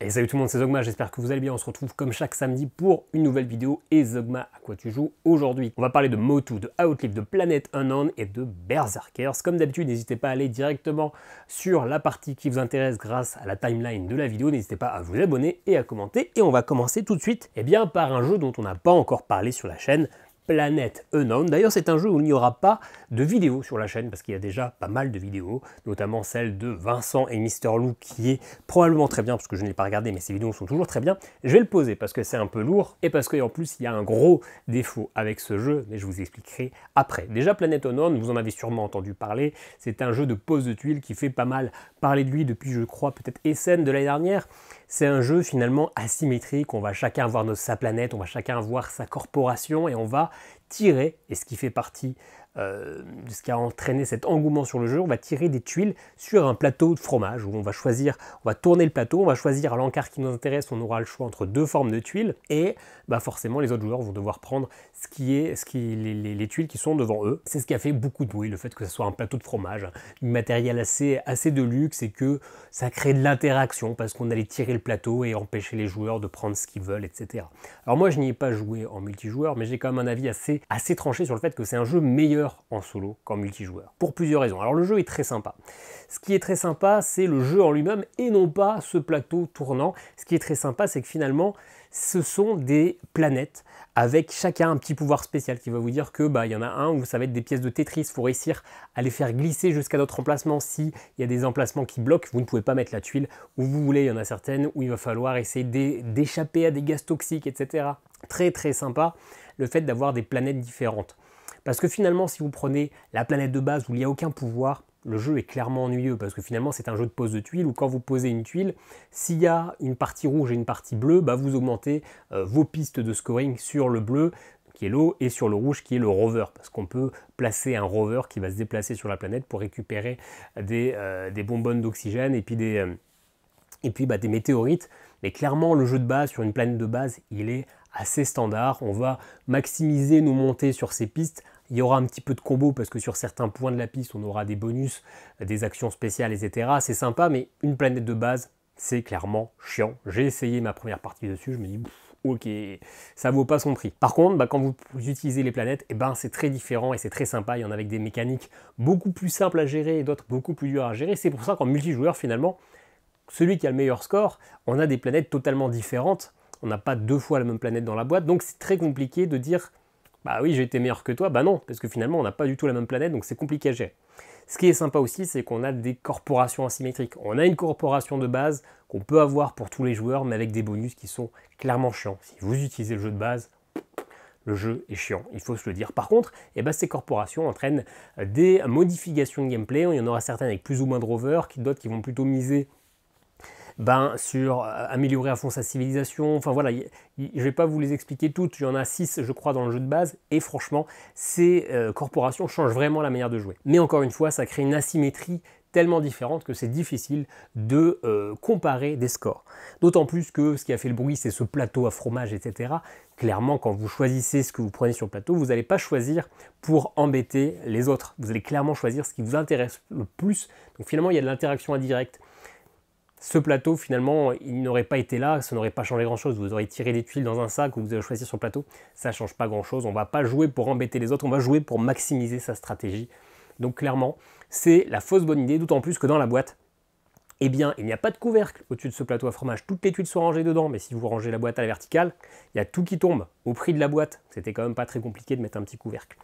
Et salut tout le monde, c'est Zogma, j'espère que vous allez bien. On se retrouve comme chaque samedi pour une nouvelle vidéo. Et Zogma, à quoi tu joues aujourd'hui? On va parler de Motu, de Outlive, de Planet Unknown et de Berserkers. Comme d'habitude, n'hésitez pas à aller directement sur la partie qui vous intéresse grâce à la timeline de la vidéo. N'hésitez pas à vous abonner et à commenter. Et on va commencer tout de suite par un jeu dont on n'a pas encore parlé sur la chaîne, Planet Unknown. D'ailleurs, c'est un jeu où il n'y aura pas de vidéo sur la chaîne parce qu'il y a déjà pas mal de vidéos, notamment celle de Vincent et Mister Lou qui est probablement très bien parce que je ne l'ai pas regardé, mais ces vidéos sont toujours très bien. Je vais le poser parce que c'est un peu lourd et parce qu'en plus il y a un gros défaut avec ce jeu, mais je vous expliquerai après. Déjà, Planet Unknown, vous en avez sûrement entendu parler, c'est un jeu de pose de tuiles qui fait pas mal parler de lui depuis, je crois, peut-être Essen de l'année dernière. C'est un jeu finalement asymétrique, on va chacun avoir sa planète, on va chacun avoir sa corporation et on va tirer, et ce qui fait partie de ce qui a entraîné cet engouement sur le jeu, on va tirer des tuiles sur un plateau de fromage où on va choisir, on va tourner le plateau, on va choisir l'encart qui nous intéresse, on aura le choix entre deux formes de tuiles et forcément les autres joueurs vont devoir prendre les tuiles qui sont devant eux. C'est ce qui a fait beaucoup de bruit, le fait que ce soit un plateau de fromage, du matériel assez de luxe et que ça crée de l'interaction parce qu'on allait tirer le plateau et empêcher les joueurs de prendre ce qu'ils veulent, etc. Alors moi je n'y ai pas joué en multijoueur, mais j'ai quand même un avis assez tranché sur le fait que c'est un jeu meilleur en solo qu'en multijoueur, pour plusieurs raisons. Alors le jeu est très sympa. Ce qui est très sympa, c'est le jeu en lui-même et non pas ce plateau tournant. Ce qui est très sympa, c'est que finalement, ce sont des planètes avec chacun un petit pouvoir spécial qui va vous dire que il y en a un où ça va être des pièces de Tetris, il faut réussir à les faire glisser jusqu'à d'autres emplacements. S'il y a des emplacements qui bloquent, vous ne pouvez pas mettre la tuile où vous voulez. Il y en a certaines où il va falloir essayer d'échapper à des gaz toxiques, etc. Très très sympa le fait d'avoir des planètes différentes. Parce que finalement, si vous prenez la planète de base où il n'y a aucun pouvoir, le jeu est clairement ennuyeux parce que finalement c'est un jeu de pose de tuiles où quand vous posez une tuile, s'il y a une partie rouge et une partie bleue, vous augmentez vos pistes de scoring sur le bleu qui est l'eau et sur le rouge qui est le rover, parce qu'on peut placer un rover qui va se déplacer sur la planète pour récupérer des bonbonnes d'oxygène et puis des météorites. Mais clairement le jeu de base sur une planète de base il est assez standard. On va maximiser nos montées sur ces pistes. Il y aura un petit peu de combo parce que sur certains points de la piste, on aura des bonus, des actions spéciales, etc. C'est sympa, mais une planète de base, c'est clairement chiant. J'ai essayé ma première partie dessus, je me dis, ok, ça vaut pas son prix. Par contre, quand vous utilisez les planètes, c'est très différent et c'est très sympa. Il y en a avec des mécaniques beaucoup plus simples à gérer et d'autres beaucoup plus dures à gérer. C'est pour ça qu'en multijoueur, finalement, celui qui a le meilleur score, on a des planètes totalement différentes. On n'a pas deux fois la même planète dans la boîte, donc c'est très compliqué de dire bah oui j'ai été meilleur que toi, non, parce que finalement on n'a pas du tout la même planète, donc c'est compliqué à gérer. Ce qui est sympa aussi, c'est qu'on a des corporations asymétriques. On a une corporation de base qu'on peut avoir pour tous les joueurs, mais avec des bonus qui sont clairement chiants. Si vous utilisez le jeu de base, le jeu est chiant, il faut se le dire. Par contre, ces corporations entraînent des modifications de gameplay. Il y en aura certaines avec plus ou moins de rovers, d'autres qui vont plutôt miser sur améliorer à fond sa civilisation. Enfin voilà, je ne vais pas vous les expliquer toutes, il y en a 6 je crois dans le jeu de base, et franchement, ces corporations changent vraiment la manière de jouer. Mais encore une fois, ça crée une asymétrie tellement différente que c'est difficile de comparer des scores. D'autant plus que ce qui a fait le bruit, c'est ce plateau à fromage, etc. Clairement, quand vous choisissez ce que vous prenez sur le plateau, vous n'allez pas choisir pour embêter les autres. Vous allez clairement choisir ce qui vous intéresse le plus. Donc finalement, il y a de l'interaction indirecte. Ce plateau, finalement, il n'aurait pas été là, ça n'aurait pas changé grand-chose. Vous aurez tiré des tuiles dans un sac ou vous allez choisir sur le plateau, ça ne change pas grand-chose. On ne va pas jouer pour embêter les autres, on va jouer pour maximiser sa stratégie. Donc clairement, c'est la fausse bonne idée, d'autant plus que dans la boîte, il n'y a pas de couvercle au-dessus de ce plateau à fromage. Toutes les tuiles sont rangées dedans, mais si vous rangez la boîte à la verticale, il y a tout qui tombe au prix de la boîte. C'était quand même pas très compliqué de mettre un petit couvercle.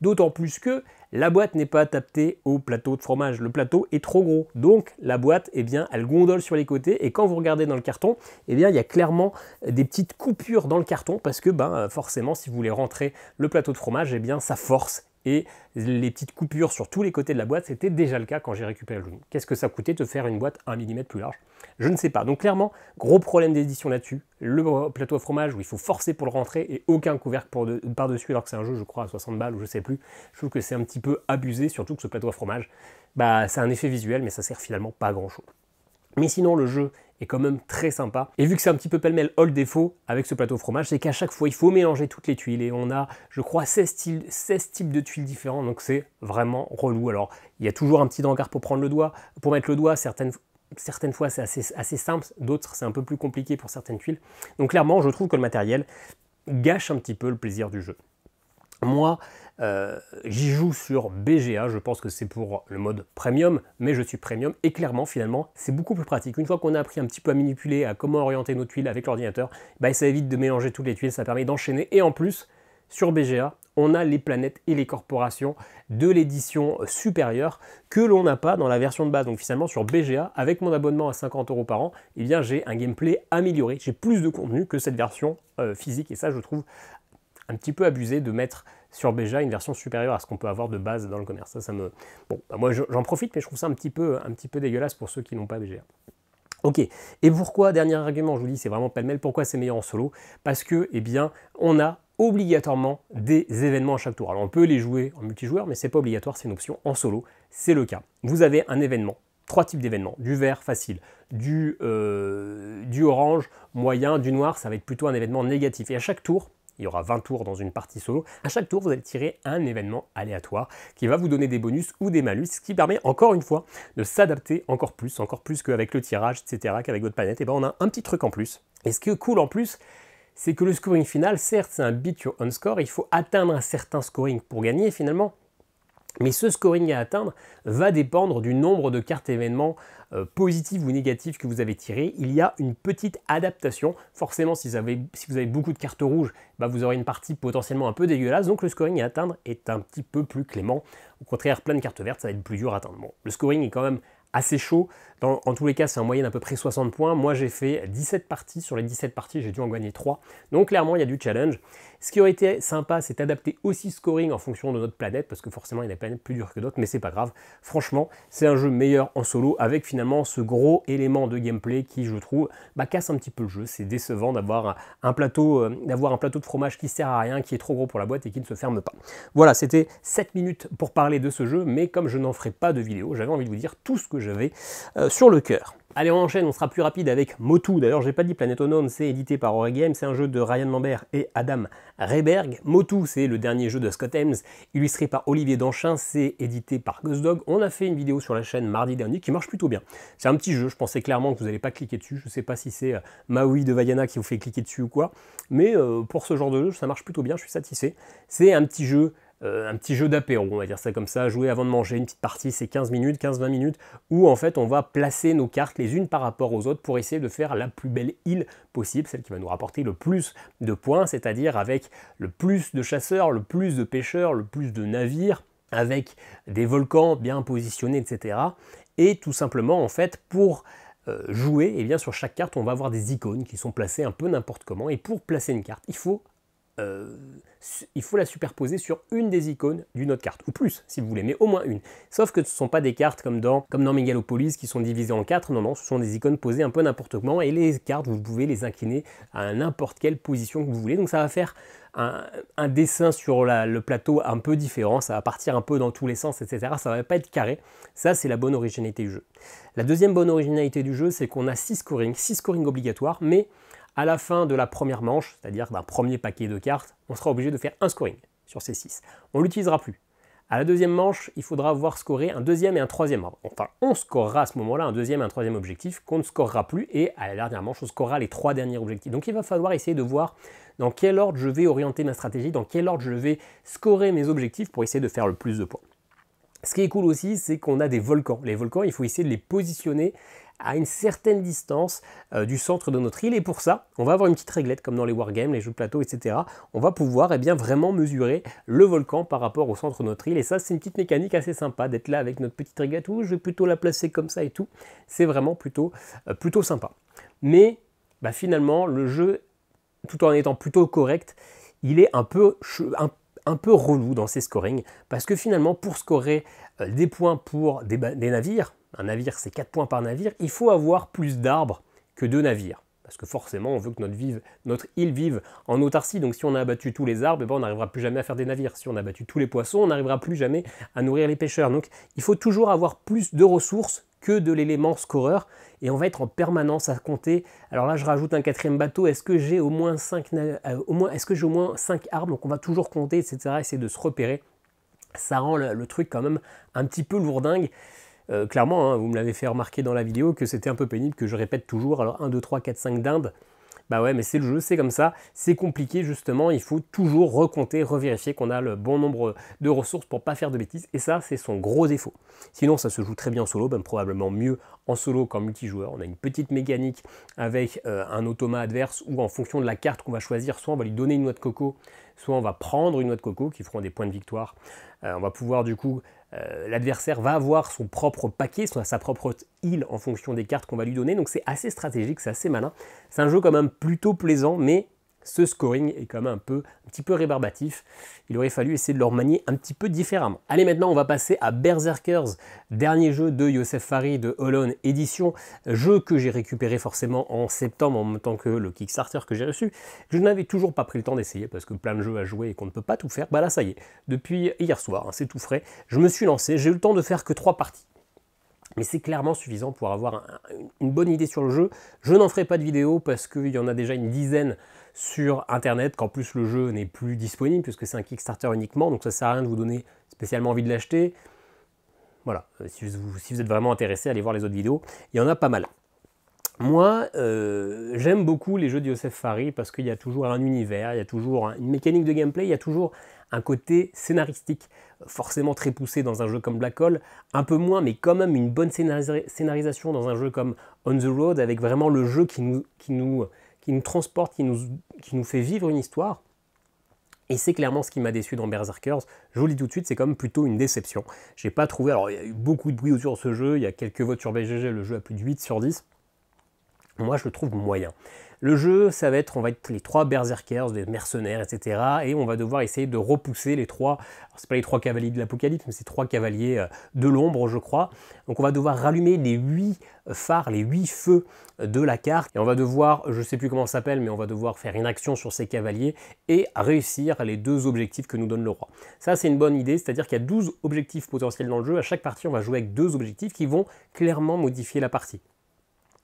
D'autant plus que la boîte n'est pas adaptée au plateau de fromage. Le plateau est trop gros. Donc la boîte, elle gondole sur les côtés. Et quand vous regardez dans le carton, il y a clairement des petites coupures dans le carton parce que forcément, si vous voulez rentrer le plateau de fromage, ça force. Et les petites coupures sur tous les côtés de la boîte, c'était déjà le cas quand j'ai récupéré le jeu. Qu'est-ce que ça coûtait de faire une boîte 1 mm plus large? Je ne sais pas. Donc clairement, gros problème d'édition là-dessus. Le plateau à fromage où il faut forcer pour le rentrer et aucun couvercle par-dessus alors que c'est un jeu, je crois, à 60 balles ou je sais plus. Je trouve que c'est un petit peu abusé, surtout que ce plateau à fromage, c'est un effet visuel, mais ça sert finalement pas à grand-chose. Mais sinon, le jeu est quand même très sympa. Et vu que c'est un petit peu pêle-mêle, le défaut avec ce plateau fromage, c'est qu'à chaque fois, il faut mélanger toutes les tuiles. Et on a, je crois, 16 types de tuiles différents. Donc c'est vraiment relou. Alors, il y a toujours un petit encart pour prendre le doigt, pour mettre le doigt. Certaines certaines fois c'est assez simple, d'autres c'est un peu plus compliqué pour certaines tuiles. Donc clairement, je trouve que le matériel gâche un petit peu le plaisir du jeu. Moi, j'y joue sur BGA, je pense que c'est pour le mode premium, mais je suis premium, et clairement, finalement, c'est beaucoup plus pratique. Une fois qu'on a appris un petit peu à manipuler, à comment orienter nos tuiles avec l'ordinateur, bah, ça évite de mélanger toutes les tuiles, ça permet d'enchaîner, et en plus, sur BGA, on a les planètes et les corporations de l'édition supérieure que l'on n'a pas dans la version de base. Donc finalement, sur BGA, avec mon abonnement à 50 € par an, eh bien, j'ai un gameplay amélioré, j'ai plus de contenu que cette version physique, et ça, je trouve un petit peu abusé de mettre sur BGA une version supérieure à ce qu'on peut avoir de base dans le commerce. Ça me... Bon, bah moi j'en profite, mais je trouve ça un petit peu dégueulasse pour ceux qui n'ont pas BGA. Ok, et pourquoi, dernier argument, je vous dis, c'est vraiment pêle-mêle, pourquoi c'est meilleur en solo? Parce que, eh bien, on a obligatoirement des événements à chaque tour. Alors on peut les jouer en multijoueur, mais c'est pas obligatoire, c'est une option en solo, c'est le cas. Vous avez un événement, 3 types d'événements, du vert facile, du orange moyen, du noir, ça va être plutôt un événement négatif. Et à chaque tour, il y aura 20 tours dans une partie solo. À chaque tour, vous allez tirer un événement aléatoire qui va vous donner des bonus ou des malus, ce qui permet encore une fois de s'adapter encore plus qu'avec le tirage, etc., qu'avec votre planète. Et ben on a un petit truc en plus. Et ce qui est cool en plus, c'est que le scoring final, certes, c'est un beat your own score. Il faut atteindre un certain scoring pour gagner finalement. Mais ce scoring à atteindre va dépendre du nombre de cartes événements positives ou négatives que vous avez tirées. Il y a une petite adaptation. Forcément, si vous avez beaucoup de cartes rouges, bah vous aurez une partie potentiellement un peu dégueulasse. Donc le scoring à atteindre est un petit peu plus clément. Au contraire, plein de cartes vertes, ça va être plus dur à atteindre. Bon, le scoring est quand même assez chaud. En tous les cas, c'est en moyenne à peu près 60 points. Moi, j'ai fait 17 parties. Sur les 17 parties, j'ai dû en gagner 3. Donc clairement, il y a du challenge. Ce qui aurait été sympa, c'est d'adapter aussi scoring en fonction de notre planète, parce que forcément, il y a des planètes plus dures que d'autres, mais c'est pas grave. Franchement, c'est un jeu meilleur en solo, avec finalement ce gros élément de gameplay qui, je trouve, casse un petit peu le jeu. C'est décevant d'avoir un plateau de fromage qui sert à rien, qui est trop gros pour la boîte et qui ne se ferme pas. Voilà, c'était 7 minutes pour parler de ce jeu, mais comme je n'en ferai pas de vidéo, j'avais envie de vous dire tout ce que j'avais sur le cœur. Allez, on enchaîne, on sera plus rapide avec Motu. D'ailleurs, j'ai pas dit Planet Unknown, c'est édité par Origame, c'est un jeu de Ryan Lambert et Adam Rehberg. Motu, c'est le dernier jeu de Scott Ames, illustré par Olivier Danchin, c'est édité par Ghost. On a fait une vidéo sur la chaîne mardi dernier qui marche plutôt bien. C'est un petit jeu, je pensais clairement que vous n'allez pas cliquer dessus, je sais pas si c'est Maui de Vaiana qui vous fait cliquer dessus ou quoi, mais pour ce genre de jeu, ça marche plutôt bien, je suis satisfait. C'est un petit jeu d'apéro, on va dire ça comme ça, jouer avant de manger, une petite partie, c'est 15 minutes, 15-20 minutes, où en fait on va placer nos cartes les unes par rapport aux autres pour essayer de faire la plus belle île possible, celle qui va nous rapporter le plus de points, c'est-à-dire avec le plus de chasseurs, le plus de pêcheurs, le plus de navires, avec des volcans bien positionnés, etc. Et tout simplement, en fait, pour jouer, et bien sur chaque carte, on va avoir des icônes qui sont placées un peu n'importe comment, et pour placer une carte, il faut la superposer sur une des icônes d'une autre carte, ou plus si vous voulez, mais au moins une. Sauf que ce ne sont pas des cartes comme dans Megalopolis qui sont divisées en 4, non, ce sont des icônes posées un peu n'importe comment, et les cartes, vous pouvez les incliner à n'importe quelle position que vous voulez, donc ça va faire un dessin sur le plateau un peu différent, ça va partir un peu dans tous les sens, etc. Ça ne va pas être carré, ça c'est la bonne originalité du jeu. La deuxième bonne originalité du jeu, c'est qu'on a 6 scorings obligatoires, mais à la fin de la première manche, c'est-à-dire d'un premier paquet de cartes, on sera obligé de faire un scoring sur ces 6. On ne l'utilisera plus. À la deuxième manche, il faudra avoir scoré un deuxième et un troisième ordre. Enfin, on scorera à ce moment-là un deuxième et un troisième objectif qu'on ne scorera plus, et à la dernière manche, on scorera les 3 derniers objectifs. Donc il va falloir essayer de voir dans quel ordre je vais orienter ma stratégie, dans quel ordre je vais scorer mes objectifs pour essayer de faire le plus de points. Ce qui est cool aussi, c'est qu'on a des volcans. Les volcans, il faut essayer de les positionner à une certaine distance du centre de notre île, et pour ça, on va avoir une petite réglette comme dans les wargames, les jeux de plateau, etc. On va pouvoir vraiment mesurer le volcan par rapport au centre de notre île, et ça c'est une petite mécanique assez sympa d'être là avec notre petite réglette, où je vais plutôt la placer comme ça et tout, c'est vraiment plutôt sympa. Mais finalement, le jeu, tout en étant plutôt correct, il est un peu relou dans ses scorings, parce que finalement, pour scorer des points pour des navires, un navire c'est 4 points par navire, il faut avoir plus d'arbres que de navires. Parce que forcément, on veut que notre île vive en autarcie, donc si on a abattu tous les arbres, on n'arrivera plus jamais à faire des navires. Si on a abattu tous les poissons, on n'arrivera plus jamais à nourrir les pêcheurs. Donc il faut toujours avoir plus de ressources que de l'élément scoreur, et on va être en permanence à compter. Alors là, je rajoute un 4e bateau, est-ce que j'ai au moins 5 arbres, donc on va toujours compter, etc., essayer de se repérer. Ça rend le truc quand même un petit peu lourdingue. Clairement, hein, vous me l'avez fait remarquer dans la vidéo que c'était un peu pénible, que je répète toujours, alors 1, 2, 3, 4, 5 dindes. Bah ouais, mais c'est le jeu, c'est comme ça, c'est compliqué justement, il faut toujours recompter, revérifier qu'on a le bon nombre de ressources pour pas faire de bêtises, et ça c'est son gros défaut. Sinon ça se joue très bien en solo, même probablement mieux en solo qu'en multijoueur. On a une petite mécanique avec un automa adverse où en fonction de la carte qu'on va choisir, soit on va lui donner une noix de coco, soit on va prendre une noix de coco qui feront des points de victoire. On va pouvoir du coup, l'adversaire va avoir son propre paquet, sa propre heal en fonction des cartes qu'on va lui donner, donc c'est assez stratégique, c'est assez malin. C'est un jeu quand même plutôt plaisant, mais ce scoring est quand même un petit peu rébarbatif. Il aurait fallu essayer de le remanier un petit peu différemment. Allez, maintenant on va passer à Berserkers, dernier jeu de Youssef Fari de Holon Edition, jeu que j'ai récupéré forcément en septembre en même temps que le Kickstarter que j'ai reçu. Je n'avais toujours pas pris le temps d'essayer parce que plein de jeux à jouer et qu'on ne peut pas tout faire. Bah là ça y est, depuis hier soir, hein, c'est tout frais, je me suis lancé, j'ai eu le temps de faire que 3 parties. Mais c'est clairement suffisant pour avoir une bonne idée sur le jeu. Je n'en ferai pas de vidéo parce qu'il y en a déjà une dizaine sur internet, qu'en plus le jeu n'est plus disponible puisque c'est un Kickstarter uniquement, donc ça sert à rien de vous donner spécialement envie de l'acheter. Voilà, si vous êtes vraiment intéressé, allez voir les autres vidéos, il y en a pas mal. Moi, j'aime beaucoup les jeux de Youssef Fari parce qu'il y a toujours un univers, il y a toujours une mécanique de gameplay, il y a toujours un côté scénaristique, forcément très poussé dans un jeu comme Black Hole, un peu moins, mais quand même une bonne scénarisation dans un jeu comme On the Road, avec vraiment le jeu qui nous transporte, qui nous fait vivre une histoire. Et c'est clairement ce qui m'a déçu dans Berserkers. Je vous le dis tout de suite, c'est quand même plutôt une déception. J'ai pas trouvé, alors il y a eu beaucoup de bruit autour de ce jeu, il y a quelques votes sur BGG, le jeu a plus de 8 sur 10. Moi, je le trouve moyen. Le jeu, on va être les 3 berserkers, des mercenaires, etc. Et on va devoir essayer de repousser les 3, c'est pas les 3 cavaliers de l'apocalypse, mais c'est 3 cavaliers de l'ombre, je crois. Donc on va devoir rallumer les 8 phares, les 8 feux de la carte. Et on va devoir, je sais plus comment ça s'appelle, mais on va devoir faire une action sur ces cavaliers et réussir les 2 objectifs que nous donne le roi. Ça, c'est une bonne idée, c'est-à-dire qu'il y a 12 objectifs potentiels dans le jeu. À chaque partie, on va jouer avec 2 objectifs qui vont clairement modifier la partie.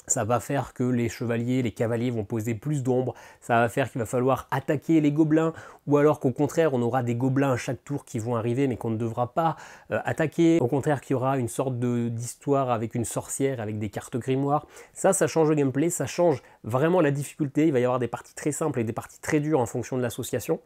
Ça va faire que les chevaliers, les cavaliers vont poser plus d'ombre, ça va faire qu'il va falloir attaquer les gobelins, ou alors qu'au contraire, on aura des gobelins à chaque tour qui vont arriver, mais qu'on ne devra pas attaquer. Au contraire, qu'il y aura une sorte d'histoire avec une sorcière, avec des cartes grimoires. Ça change le gameplay, ça change vraiment la difficulté. Il va y avoir des parties très simples et des parties très dures en fonction de l'association.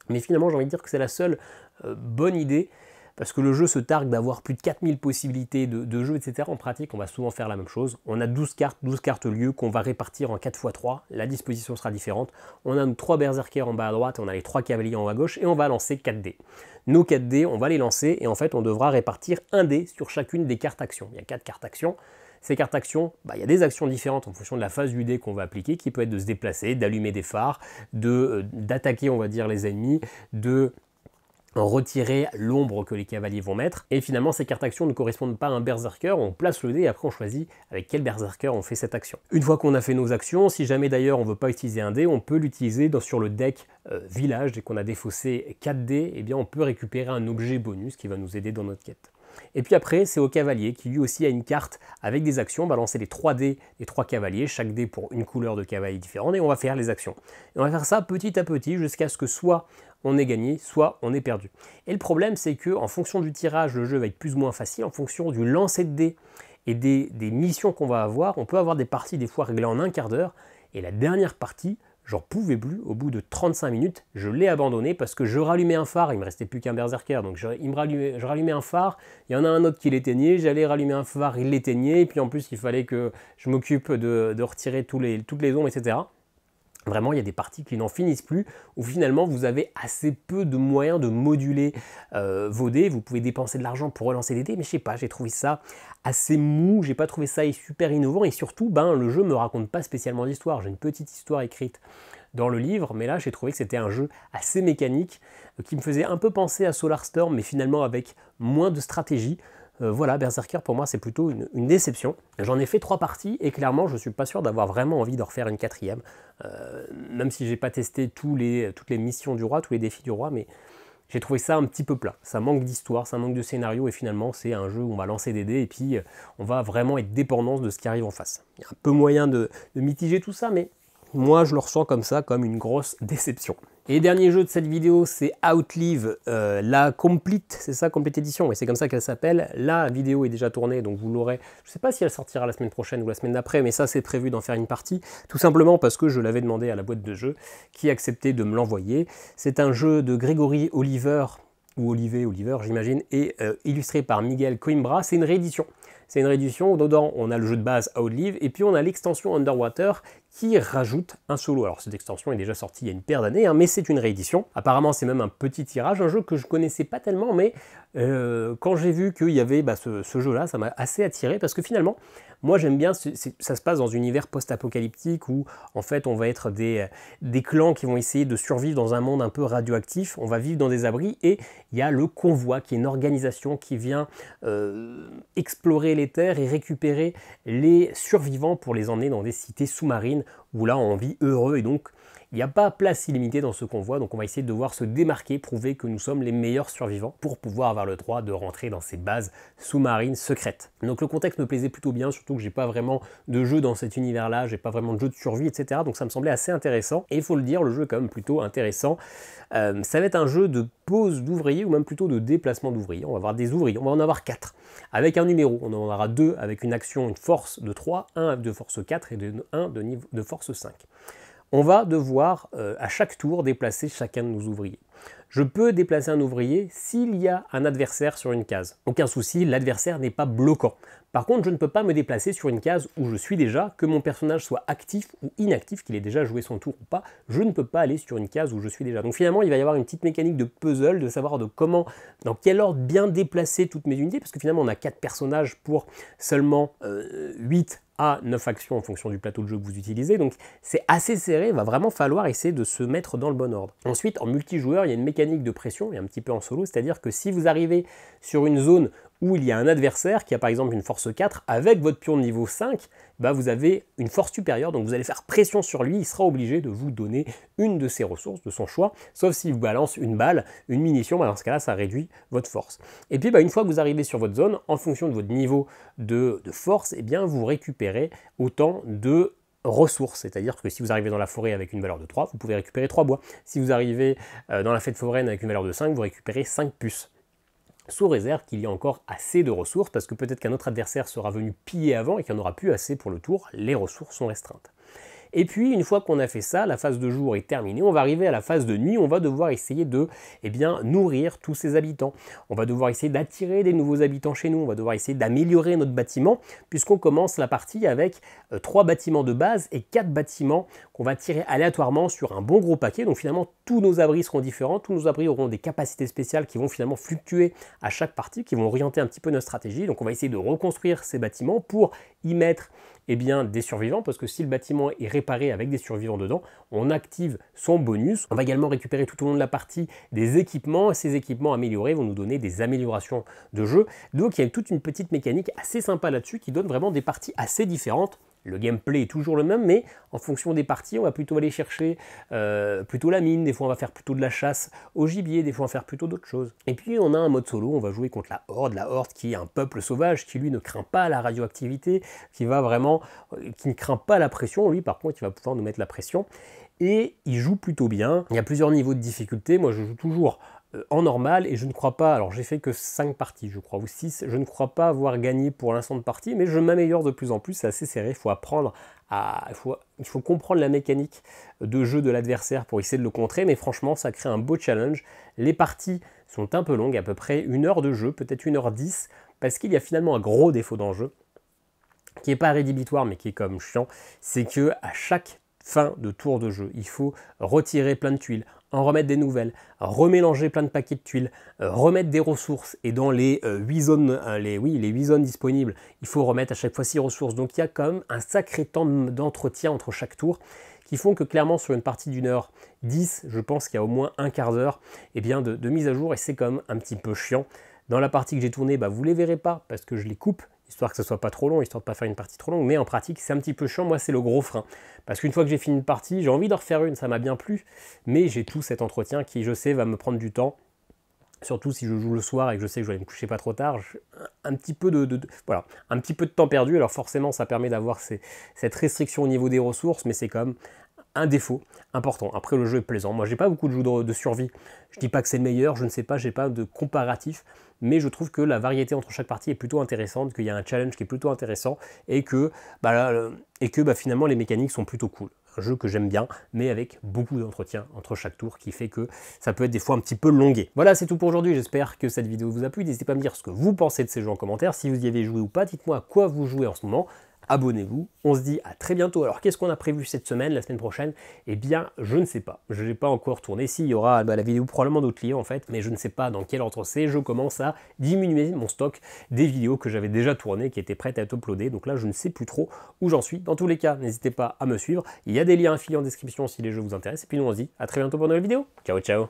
Mais finalement, j'ai envie de dire que c'est la seule bonne idée, parce que le jeu se targue d'avoir plus de 4000 possibilités de jeu, etc. En pratique, on va souvent faire la même chose. On a 12 cartes lieux qu'on va répartir en 4x3. La disposition sera différente. On a nos 3 berserkers en bas à droite, on a les 3 cavaliers en haut à gauche, et on va lancer 4 dés. Nos 4 dés, on va les lancer, et en fait, on devra répartir un dé sur chacune des cartes actions. Il y a 4 cartes actions. Ces cartes actions, il y a des actions différentes en fonction de la phase du dé qu'on va appliquer, qui peut être de se déplacer, d'allumer des phares, d'attaquer, on va dire, les ennemis, de retirer l'ombre que les cavaliers vont mettre. Et finalement, ces cartes actions ne correspondent pas à un berserker, on place le dé et après on choisit avec quel berserker on fait cette action. Une fois qu'on a fait nos actions, si jamais d'ailleurs on ne veut pas utiliser un dé, on peut l'utiliser sur le deck village. Dès qu'on a défaussé 4 dés, eh bien on peut récupérer un objet bonus qui va nous aider dans notre quête. Et puis après, c'est au cavalier qui lui aussi a une carte avec des actions. On va lancer les 3 dés des 3 cavaliers, chaque dé pour une couleur de cavalier différente, et on va faire les actions. Et on va faire ça petit à petit jusqu'à ce que soit on est gagné, soit on est perdu. Et le problème, c'est que en fonction du tirage, le jeu va être plus ou moins facile, en fonction du lancer de dés et des missions qu'on va avoir. On peut avoir des parties des fois réglées en un quart d'heure, et la dernière partie, j'en pouvais plus, au bout de 35 minutes, je l'ai abandonné parce que je rallumais un phare, il ne me restait plus qu'un berserker, donc je rallumais un phare, il y en a un autre qui l'éteignait, j'allais rallumer un phare, il l'éteignait, et puis en plus il fallait que je m'occupe de retirer toutes les ombres, etc. Vraiment, il y a des parties qui n'en finissent plus, où finalement vous avez assez peu de moyens de moduler vos dés. Vous pouvez dépenser de l'argent pour relancer des dés, mais je sais pas, j'ai trouvé ça assez mou, j'ai pas trouvé ça super innovant, et surtout, le jeu me raconte pas spécialement d'histoire. J'ai une petite histoire écrite dans le livre, mais là j'ai trouvé que c'était un jeu assez mécanique, qui me faisait un peu penser à Solar-Storm, mais finalement avec moins de stratégie. Voilà, Berserker pour moi c'est plutôt une déception. J'en ai fait 3 parties et clairement je ne suis pas sûr d'avoir vraiment envie d'en refaire une 4e. Même si j'ai pas testé toutes les missions du roi, tous les défis du roi, mais j'ai trouvé ça un petit peu plat. Ça manque d'histoire, ça manque de scénario, et finalement c'est un jeu où on va lancer des dés et puis on va vraiment être dépendant de ce qui arrive en face. Il y a un peu moyen de mitiger tout ça, mais moi je le ressens comme ça, comme une grosse déception. Et dernier jeu de cette vidéo, c'est Outlive, la Complete, c'est ça, Complete Edition, oui, c'est comme ça qu'elle s'appelle. La vidéo est déjà tournée, donc vous l'aurez, je ne sais pas si elle sortira la semaine prochaine ou la semaine d'après, mais ça c'est prévu d'en faire une partie, tout simplement parce que je l'avais demandé à la boîte de jeu, qui acceptait de me l'envoyer. C'est un jeu de Grégory Oliver, ou Oliver j'imagine, et illustré par Miguel Coimbra. C'est une réédition. C'est une réédition où dedans on a le jeu de base Outlive et puis on a l'extension Underwater qui rajoute un solo. Alors cette extension est déjà sortie il y a une paire d'années, hein, mais c'est une réédition. Apparemment c'est même un petit tirage, un jeu que je connaissais pas tellement, mais quand j'ai vu qu'il y avait ce jeu-là, ça m'a assez attiré parce que finalement, moi j'aime bien, ça se passe dans un univers post-apocalyptique où en fait on va être des clans qui vont essayer de survivre dans un monde un peu radioactif, on va vivre dans des abris et il y a le convoi qui est une organisation qui vient explorer les terres et récupérer les survivants pour les emmener dans des cités sous-marines où là on vit heureux et donc il n'y a pas place illimitée dans ce convoi, donc on va essayer de devoir se démarquer, prouver que nous sommes les meilleurs survivants pour pouvoir avoir le droit de rentrer dans ces bases sous-marines secrètes. Donc le contexte me plaisait plutôt bien, surtout que j'ai pas vraiment de jeu dans cet univers-là, j'ai pas vraiment de jeu de survie, etc. Donc ça me semblait assez intéressant, et il faut le dire, le jeu est quand même plutôt intéressant. Ça va être un jeu de pose d'ouvriers, ou même plutôt de déplacement d'ouvriers. On va avoir des ouvriers, on va en avoir 4, avec un numéro. On en aura 2 avec une action, une force de 3, 1 de force 4 et 1 de force 5. On va devoir à chaque tour déplacer chacun de nos ouvriers. Je peux déplacer un ouvrier s'il y a un adversaire sur une case. Aucun souci, l'adversaire n'est pas bloquant. Par contre, je ne peux pas me déplacer sur une case où je suis déjà, que mon personnage soit actif ou inactif, qu'il ait déjà joué son tour ou pas, je ne peux pas aller sur une case où je suis déjà. Donc finalement, il va y avoir une petite mécanique de puzzle, de savoir dans quel ordre bien déplacer toutes mes unités, parce que finalement, on a 4 personnages pour seulement 8 à 9 actions en fonction du plateau de jeu que vous utilisez, donc c'est assez serré, il va vraiment falloir essayer de se mettre dans le bon ordre. Ensuite, en multijoueur, il y a une mécanique de pression, et un petit peu en solo, c'est-à-dire que si vous arrivez sur une zone où il y a un adversaire qui a par exemple une force 4, avec votre pion de niveau 5, bah vous avez une force supérieure, donc vous allez faire pression sur lui, il sera obligé de vous donner une de ses ressources, de son choix, sauf s'il vous balance une balle, une munition, bah dans ce cas-là, ça réduit votre force. Et puis une fois que vous arrivez sur votre zone, en fonction de votre niveau de force, eh bien, vous récupérez autant de ressources, c'est-à-dire que si vous arrivez dans la forêt avec une valeur de 3, vous pouvez récupérer 3 bois. Si vous arrivez dans la fête foraine avec une valeur de 5, vous récupérez 5 puces. Sous réserve qu'il y ait encore assez de ressources, parce que peut-être qu'un autre adversaire sera venu piller avant et qu'il n'y en aura plus assez pour le tour, les ressources sont restreintes. Et puis, une fois qu'on a fait ça, la phase de jour est terminée, on va arriver à la phase de nuit, on va devoir essayer de nourrir tous ces habitants. On va devoir essayer d'attirer des nouveaux habitants chez nous, on va devoir essayer d'améliorer notre bâtiment, puisqu'on commence la partie avec 3 bâtiments de base et 4 bâtiments qu'on va tirer aléatoirement sur un bon gros paquet. Donc finalement, tous nos abris seront différents, tous nos abris auront des capacités spéciales qui vont finalement fluctuer à chaque partie, qui vont orienter un petit peu notre stratégie. Donc on va essayer de reconstruire ces bâtiments pour y mettre des survivants, parce que si le bâtiment est réparé avec des survivants dedans, on active son bonus. On va également récupérer tout au long de la partie des équipements, et ces équipements améliorés vont nous donner des améliorations de jeu. Donc il y a toute une petite mécanique assez sympa là-dessus qui donne vraiment des parties assez différentes. Le gameplay est toujours le même, mais en fonction des parties, on va plutôt aller chercher plutôt la mine, des fois on va faire plutôt de la chasse au gibier, des fois on va faire plutôt d'autres choses. Et puis on a un mode solo, on va jouer contre la Horde qui est un peuple sauvage, qui lui ne craint pas la radioactivité, qui ne craint pas la pression, lui par contre il va pouvoir nous mettre la pression. Et il joue plutôt bien, il y a plusieurs niveaux de difficulté, moi je joue toujours en normal, et je ne crois pas, alors j'ai fait que 5 parties je crois, ou 6, je ne crois pas avoir gagné pour l'instant de partie, mais je m'améliore de plus en plus, c'est assez serré, il faut apprendre il faut comprendre la mécanique de jeu de l'adversaire pour essayer de le contrer, mais franchement ça crée un beau challenge. Les parties sont un peu longues, à peu près 1 heure de jeu, peut-être 1h10, parce qu'il y a finalement un gros défaut dans le jeu, qui n'est pas rédhibitoire mais qui est comme chiant, c'est que à chaque fin de tour de jeu, il faut retirer plein de tuiles, en remettre des nouvelles, remélanger plein de paquets de tuiles, remettre des ressources, et dans les 8 zones, les 8 zones disponibles, il faut remettre à chaque fois 6 ressources. Donc il y a quand même un sacré temps d'entretien entre chaque tour, qui font que clairement sur une partie d'1h10, je pense qu'il y a au moins un quart d'heure de mise à jour, et c'est quand même un petit peu chiant. Dans la partie que j'ai tournée, vous ne les verrez pas parce que je les coupe, histoire que ce soit pas trop long, histoire de pas faire une partie trop longue, mais en pratique c'est un petit peu chiant, moi c'est le gros frein. Parce qu'une fois que j'ai fini une partie, j'ai envie d'en refaire une, ça m'a bien plu, mais j'ai tout cet entretien qui je sais va me prendre du temps, surtout si je joue le soir et que je sais que je vais aller me coucher pas trop tard, un petit peu de temps perdu. Alors forcément ça permet d'avoir cette restriction au niveau des ressources, mais c'est quand même un défaut important. Après, le jeu est plaisant. Moi, j'ai pas beaucoup de jeux de survie. Je dis pas que c'est le meilleur, je ne sais pas, j'ai pas de comparatif, mais je trouve que la variété entre chaque partie est plutôt intéressante, qu'il y a un challenge qui est plutôt intéressant et que, finalement les mécaniques sont plutôt cool. Un jeu que j'aime bien, mais avec beaucoup d'entretien entre chaque tour qui fait que ça peut être des fois un petit peu longué. Voilà, c'est tout pour aujourd'hui. J'espère que cette vidéo vous a plu. N'hésitez pas à me dire ce que vous pensez de ces jeux en commentaire, si vous y avez joué ou pas. Dites-moi à quoi vous jouez en ce moment. Abonnez-vous, on se dit à très bientôt. Alors qu'est-ce qu'on a prévu cette semaine, la semaine prochaine? Eh bien, je ne sais pas, je n'ai pas encore tourné. S'il y aura la vidéo probablement d'autres clients en fait, mais je ne sais pas dans quel ordre c'est. Je commence à diminuer mon stock des vidéos que j'avais déjà tournées, qui étaient prêtes à être uploadées. Donc là, je ne sais plus trop où j'en suis. Dans tous les cas, n'hésitez pas à me suivre. Il y a des liens affiliés en description si les jeux vous intéressent. Et puis nous, on se dit à très bientôt pour une nouvelle vidéo. Ciao, ciao!